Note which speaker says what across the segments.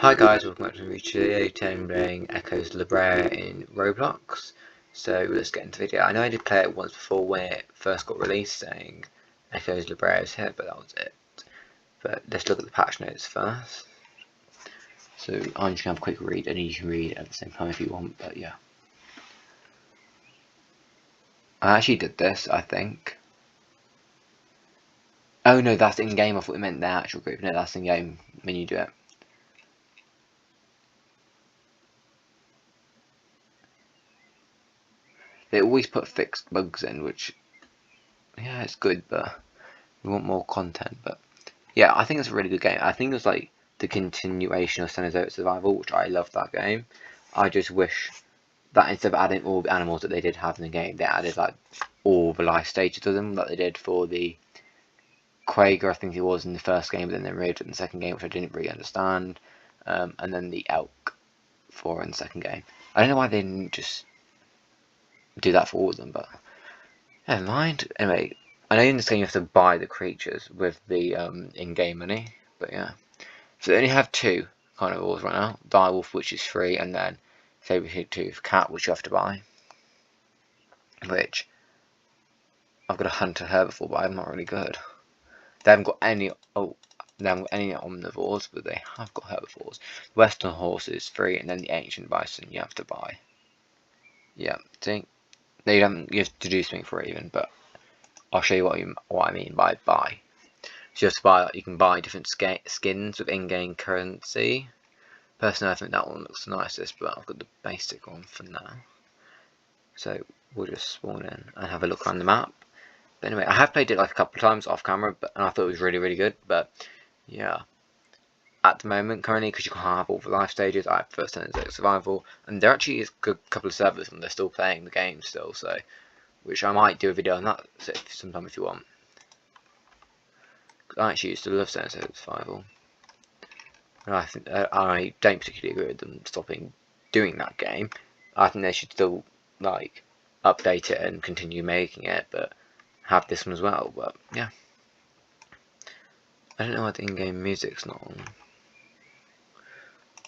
Speaker 1: Hi guys, welcome back to the video. Today I'm playing Ecos La Brea in Roblox. So let's get into the video. I know I did play it once before when it first got released saying Ecos La Brea is here, but that was it. But let's look at the patch notes first. So I'm just going to have a quick read, and you can read at the same time if you want, but yeah. I actually did this, I think. Oh no, that's in-game. I thought it meant the actual group. No, that's in-game when you do it. They always put fixed bugs in, which, yeah, it's good, but we want more content. But yeah, I think it's a really good game. I think it's like the continuation of Cenozoic Survival, which I love that game. I just wish that instead of adding all the animals that they did have in the game, they added like all the life stages to them that they did for the Quaker, I think it was in the first game, but then they removed it in the second game, which I didn't really understand. And then the elk in the second game. I don't know why they didn't just do that for all of them, but never mind. Anyway, I know in this game you have to buy the creatures with the in-game money, but yeah. So they only have two carnivores right now. Direwolf, which is free, and then saber-tooth cat, which you have to buy. Which I've got a hunter herbivore, but I'm not really good. They haven't got any. Oh, they haven't got any omnivores, but they have got herbivores. The Western horse is free, and then the ancient bison you have to buy. Yeah, see, you have to do something for it even, but I'll show you what I mean by buy. So you have to buy. You can buy different skins with in-game currency. Personally, I think that one looks the nicest, but I've got the basic one for now. So we'll just spawn in and have a look around the map. But anyway, I have played it like a couple of times off camera, and I thought it was really, really good. But yeah, at the moment, currently, because you can't have all the life stages, I prefer Cenozoic Survival, and there actually is a couple of servers, and they're still playing the game still. So, which I might do a video on that sometime if you want. I actually used to love Cenozoic Survival. I think I don't particularly agree with them stopping doing that game. I think they should still like update it and continue making it, but have this one as well. But yeah, I don't know why the in-game music's not on.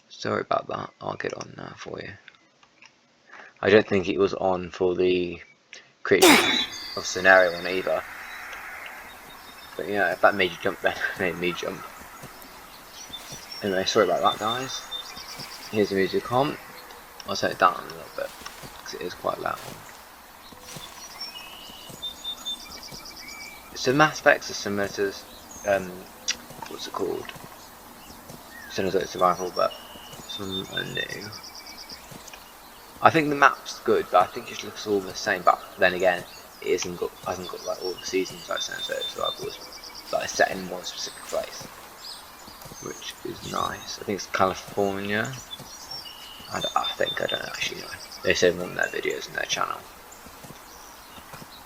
Speaker 1: Sorry about that. I'll get on now for you. I don't think it was on for the creation of scenario one either. But yeah, if that made you jump, then it made me jump. Anyway, sorry about that, guys. Here's the music on. I'll turn it down a little bit because it is quite loud. So the aspects are similar to what's it called? Cenozoic Survival, but some are new. I think the map's good, but I think it looks all the same. But then again, it hasn't got like all the seasons like Cenozoic Survival is, like set in one specific place, which is nice. I think it's California. I don't actually know. They said one of their videos in their channel.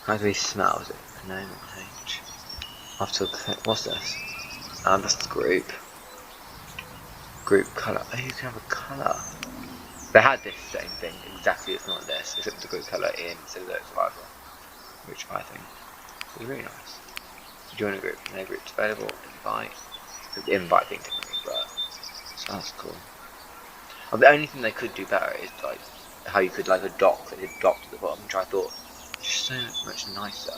Speaker 1: How do we smell it? No, not H. After what's this? That's the group. Group colour. Oh, you can have a colour. They had this same thing, exactly it's not this, except the group colour in Cenozoic Survival, which I think is really nice. Join a group, no groups available, invite. The invite thing technically, but sounds cool. The only thing they could do better is like how you could like a dock, they did dock to the bottom, which I thought was just so much nicer.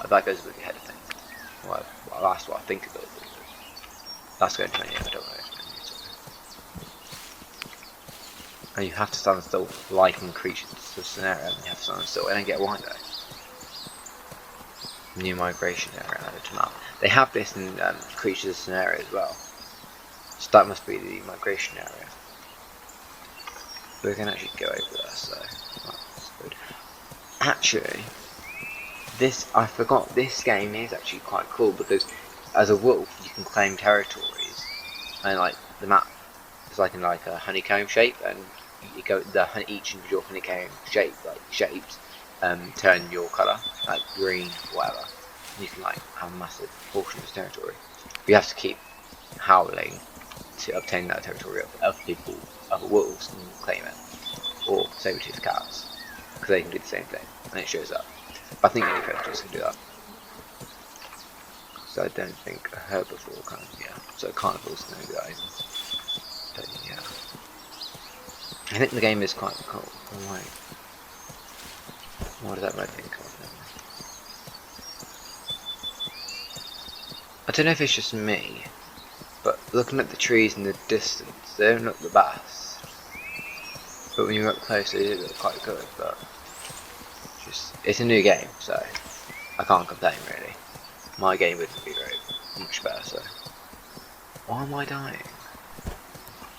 Speaker 1: That goes with the header thing. Well, that's what I think of it. That's going to change, I don't know. And you have to stand still, liking creatures to the scenario, and you have to stand still. I don't get why though. New migration area added to map. They have this in creatures scenario as well. So that must be the migration area. We can actually go over there, so that's good. Actually, I forgot, this game is actually quite cool because as a wolf you can claim territories, and like the map is like in like a honeycomb shape, and you go each individual honeycomb shapes turn your colour, like green, whatever. And you can like have a massive portion of this territory. But you have to keep howling to obtain that territory of other wolves can claim it, or saber-tooth cats, because they can do the same thing, and it shows up. But I think any predators can do that. So I don't think a herbivore can, yeah. So carnivores can do that either. But yeah, I think the game is quite cool. Oh wait, what is that red thing called? I don't know if it's just me, but looking at the trees in the distance, they don't look the best. But when you're up close, they do look quite good. But it's a new game, so I can't complain really. My game wouldn't be very much better. So why am I dying?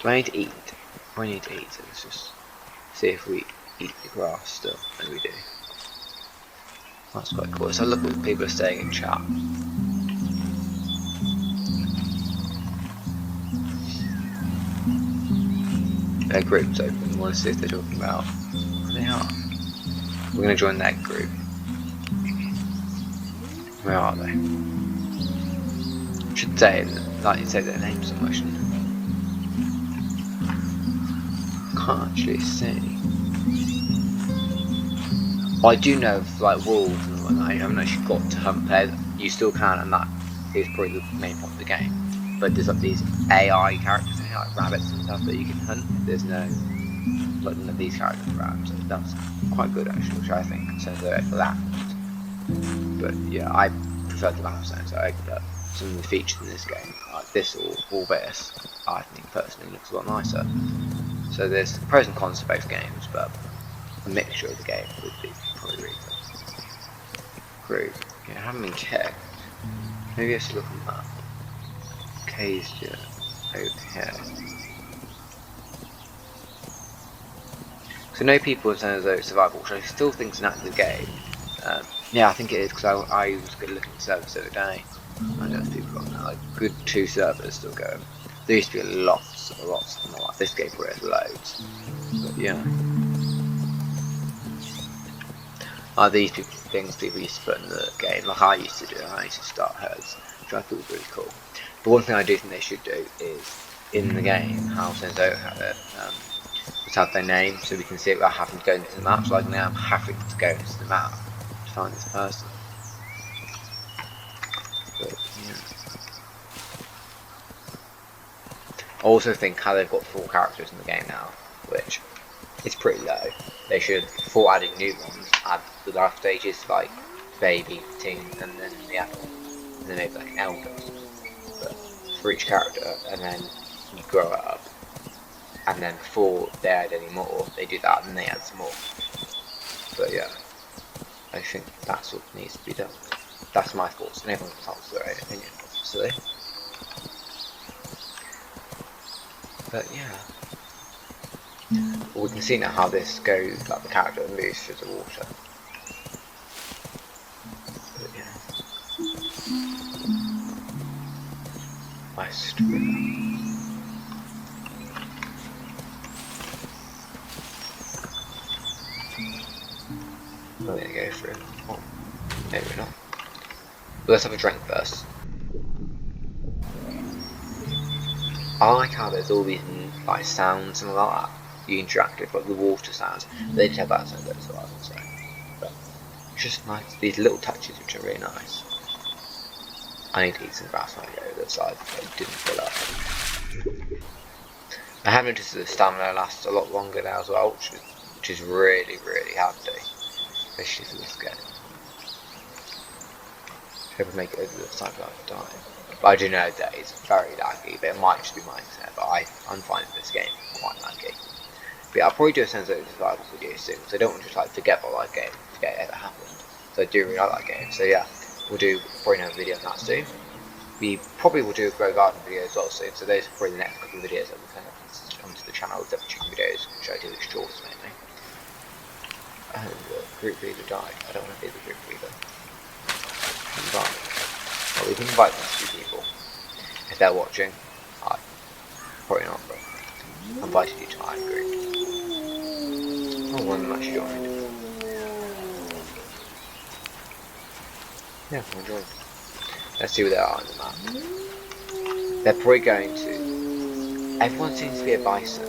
Speaker 1: Do I need to eat? I need to eat. So let's just see if we eat the grass still, and we do. That's quite cool. So look what people are saying in chat. Their group's open. We want to see if they're talking about what they are. We're going to join that group. Where are they? Should say, like you say their names somewhere, shouldn't I? Can't actually see. Well, I do know of like wolves and whatnot. I haven't actually got to hunt players. You still can, and that is probably the main point of the game. But there's like these AI characters in here, like rabbits and stuff that you can hunt. There's no like none of these characters around, so that's quite good actually, which I think sends the for that. But yeah, I prefer the map sound, so but some of the features in this game, like this or this, I think personally looks a lot nicer. So there's pros and cons to both games, but a mixture of the game would be probably really good. Group. Yeah, I haven't been kicked. Maybe I should look on that. K's over here. So no people have said as survival, which I still think is an active game. Yeah, I think it is because I was good looking at servers the other day. I know there's people on there, like good 2 servers still going. There used to be lots and more. Like this game probably has loads. But yeah. These things people used to put in the game, like I used to do. I used to start herds, which I thought was really cool. But one thing I do think they should do is in the game, how Senzo had it, just have their name so we can see it without having to go into the map. So like now I'm having to go into the map to find this person. But yeah. I also think how they've got 4 characters in the game now, which is pretty low. They should, before adding new ones, add the life stages like baby, teen, and then the adult, and then maybe like an elder. But for each character, and then you grow it up, and then before they add any more, they do that and they add some more. But yeah, I think that's what needs to be done. That's my thoughts, and everyone can tell their own opinion, obviously. But yeah. Well, we can see now how this goes, like the character moves through the water. But yeah. West River. We're gonna go through. Oh, maybe not. But let's have a drink first. I like how there's all these like sounds and all that. You interact with, like the water sounds. They did have that sound as well, I would say. But it's just nice, these little touches which are really nice. I need to eat some grass when I go to the side, but it didn't fill up. I have noticed that the stamina lasts a lot longer now as well, which is really, really handy, especially for this game. Hope I make it over the side without dying. But I do know that it's very laggy, but it might just be my internet, but I'm finding this game quite laggy. But yeah, I'll probably do a Sense of Survival video soon, because I don't want to just like forget about that game, forget it ever happened. So I do really like that game, so yeah, we'll do probably another video on that soon. We probably will do a Grow Garden video as well soon, so those are probably the next couple of videos that will come onto the channel, with different chicken videos, which I do with shorts mainly. And the group leader died. I don't want to be the group leader. Invite. Well, we can invite these 2 people. If they're watching, probably not, but I invited you to my group. Oh, one of them actually joined. Yeah, I joined. Let's see where they are on the map. They're probably going to... Everyone seems to be a bison.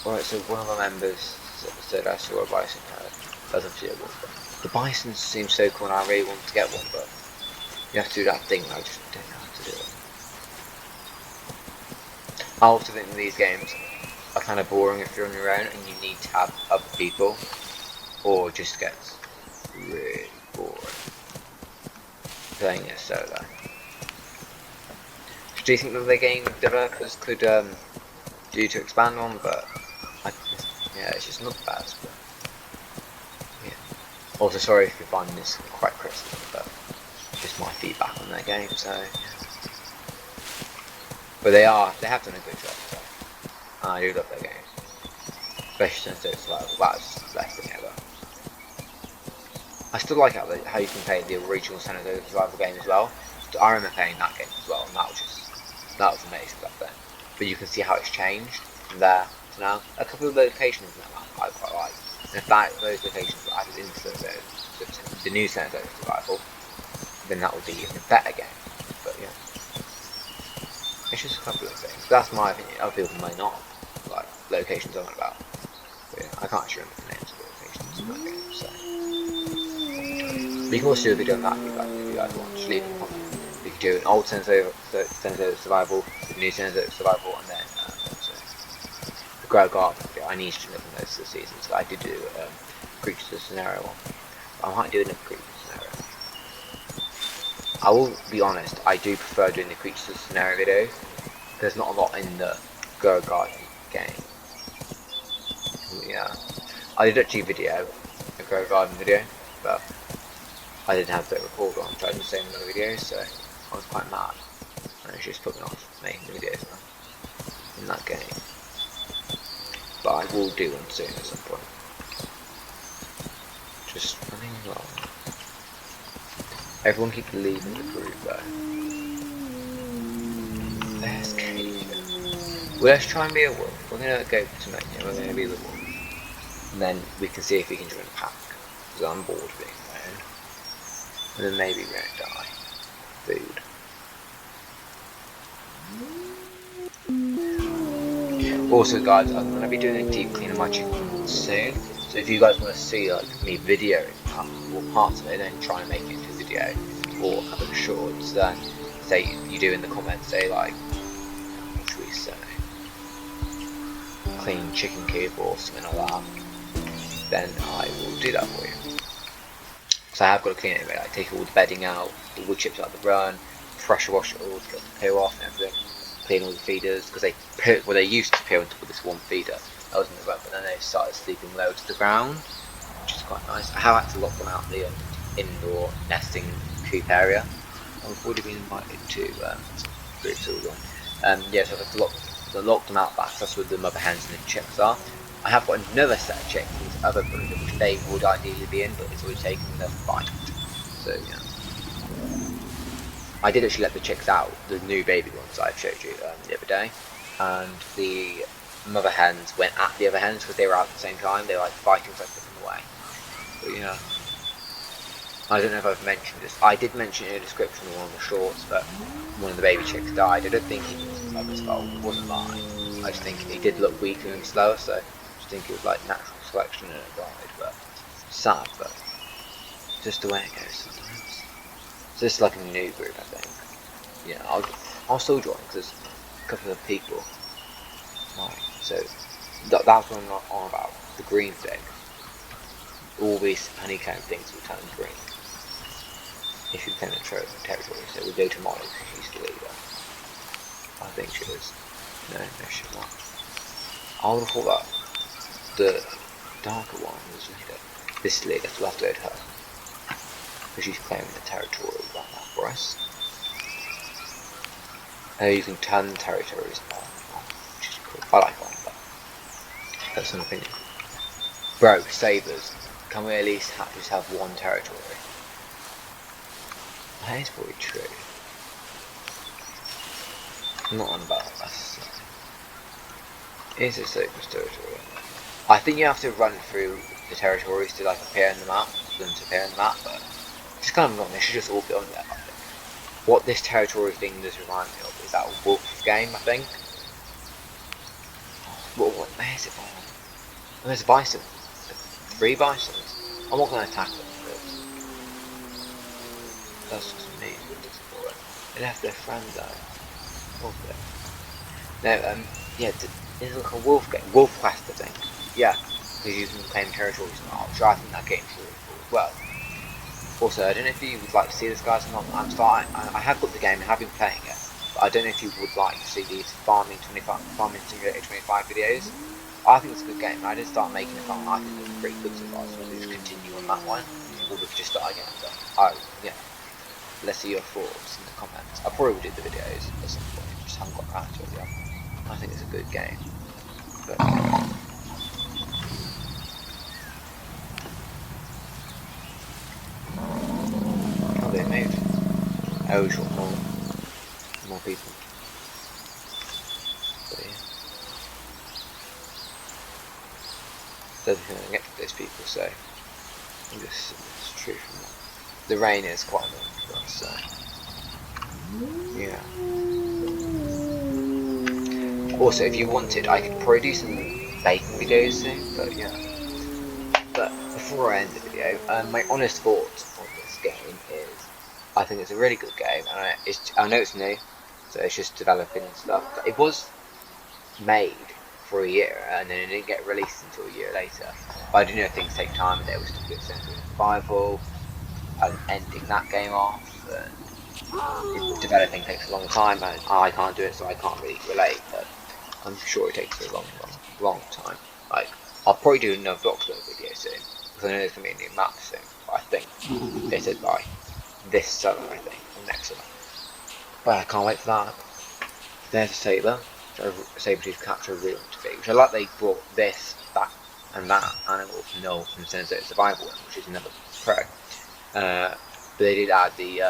Speaker 1: Alright, so one of our members said I saw a bison herd. That's obviously a wolf. The bison seems so cool and I really want to get one, but you have to do that thing and I just don't know how to do it. I also think that these games are kind of boring if you're on your own and you need to have other people, or just gets really boring playing it solo. Do you think that the game developers could do to expand on? But yeah, it's just not the best. But, yeah. Also, sorry if you're finding this quite critical, but just my feedback on their game. So, yeah. But they have done a good job. So. I do love their games, especially since it's like that's the best thing ever. I still like how you can play the original San Andreas survival game as well. I remember playing that game as well, and that was amazing back then. But you can see how it's changed from there to now. A couple of locations in that map I quite like. And if those locations were added into the new San Andreas survival, then that would be even a better game. But yeah, it's just a couple of things. That's my opinion. Other people may not like locations I'm on about. But yeah, I can't actually remember the names of the locations in that game. So. We can also do a video on that if you guys want. Just leave a comment. We can do an old San Andreas survival, the new San Andreas survival, and then also the Grow Garden video. I need to look at those this season, so I did do Creatures of Scenario one. I might do another Creatures of Scenario. I will be honest, I do prefer doing the Creatures of Scenario videos. There's not a lot in the Grow Garden game. Yeah, I did actually video a Grow Garden video, but I didn't have the record on, so I didn't say in the videos, so I was quite mad. And it was just put me off making the videos in that game. But I will do one soon at some point. Just running along. Everyone keeps leaving the group though. There's Kate. Well, let's try and be a wolf. We're gonna go to menu, we're gonna be the wolf. And then we can see if we can join a pack. Because I'm bored of being alone. And then maybe we won't die. Food. Also guys, I'm going to be doing a deep clean of my chicken soon. So if you guys want to see like me videoing or parts of it, then try and make it into a video or a couple of shorts, then say you do in the comments, say like, what should we say? Clean chicken coop or something like that. Then I will do that for you. So I have got to clean it anyway, like take all the bedding out, the wood chips out of the run, pressure wash it all to get the poo off and everything, clean all the feeders, because they used to poo into this one feeder, that was in the run, but then they started sleeping low to the ground, which is quite nice. I have had to lock them out the indoor nesting coop area. I've already been invited to groups all gone. Yeah, so I have to lock them out back, that's where the mother hens and the chicks are. I have got another set of chicks, these other brooders, which they would ideally be in, but it's always taken them fight. So yeah. I did actually let the chicks out, the new baby ones I showed you the other day, and the mother hens went at the other hens because they were out at the same time. They were like fighting, so I put them away. But yeah. I don't know if I've mentioned this. I did mention in the description of one of the shorts, but one of the baby chicks died. I don't think it was the mother's fault. It wasn't mine. I just think he did look weaker and slower, so I just think it was like natural selection and it died. But sad, but just the way it goes sometimes. So this is like a new group, I think. Yeah, I'll still join because there's a couple of people. Right, so that's what I'm not on about. The green thing. All these honeycomb things will turn green if you penetrate the territory. So we'll go to Molly because she's the leader. I think she is. No, she's not. I would have thought that the darker one was leader. This is leader, so we'll have to go to her. Because she's claiming the territory right now for us. You can turn territories on, which is cool. I like that. That's an opinion. Bro, savers. Can we at least just have one territory? That is probably true. I'm not on about that. Is a safest territory? I think you have to run through the territories to like appear in the map, for them to appear in the map, but it's kind of wrong. They should just all be on there, I think. What this territory thing does remind me of is that wolf game, I think. Where is it on? Oh, there's a bison. 3 bisons. I'm not going to attack them because that's just me. They left their friend though. No, yeah, it's like a wolf game, Wolf Quest, I think. Yeah, because you can claim territories now, which I think that game's really cool as well. Also, I don't know if you would like to see this, guys. I have got the game and have been playing it, but I don't know if you would like to see these farming simulator 25 videos. I think it's a good game. I did start making a farm. I think it's pretty good so far. So maybe just continue on that one, or we could just start again. But yeah, let's see your thoughts in the comments. I probably will do the videos at some point. Just haven't got around to it yet. I think it's a good game. But yeah. Oh, they moved. Oh, short more people. But yeah. Don't think I'm gonna get to those people, so I guess it's true from that. The rain is quite annoying for us, so yeah. Also, if you wanted, I could probably do some baking videos soon, but yeah. But before I end the video, my honest thoughts on this game is, I think it's a really good game, and I know it's new, so it's just developing and stuff. But it was made for a year, and then it didn't get released until a year later. But I do know things take time, and they were still good sense of survival, and ending that game off, and developing takes a long time, and I can't do it, so I can't really relate. But I'm sure it takes a long time. Like, I'll probably do another Roblox video soon, because I know there's going to be a new map soon. But I think they said by this summer, I think, or next summer. But I can't wait for that. There's a saber, saber-tooth capture a real to which I like they brought this, that, and that animal from Null from Sensei Survival, which is another pro. But they did add the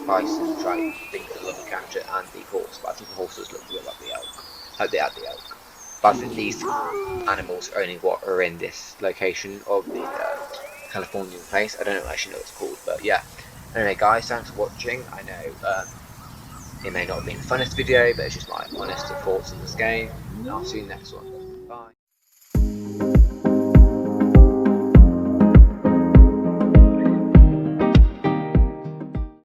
Speaker 1: bison, which I think is a lovely character, and the horse, but I think the horses look a bit like the elk. I hope they add the elk. But I think these animals are only what are in this location of the Californian place. I don't actually know what it's called, but yeah. Anyway, guys, thanks for watching. I know it may not have been the funnest video, but it's just my honest thoughts on this game. And I'll see you next one.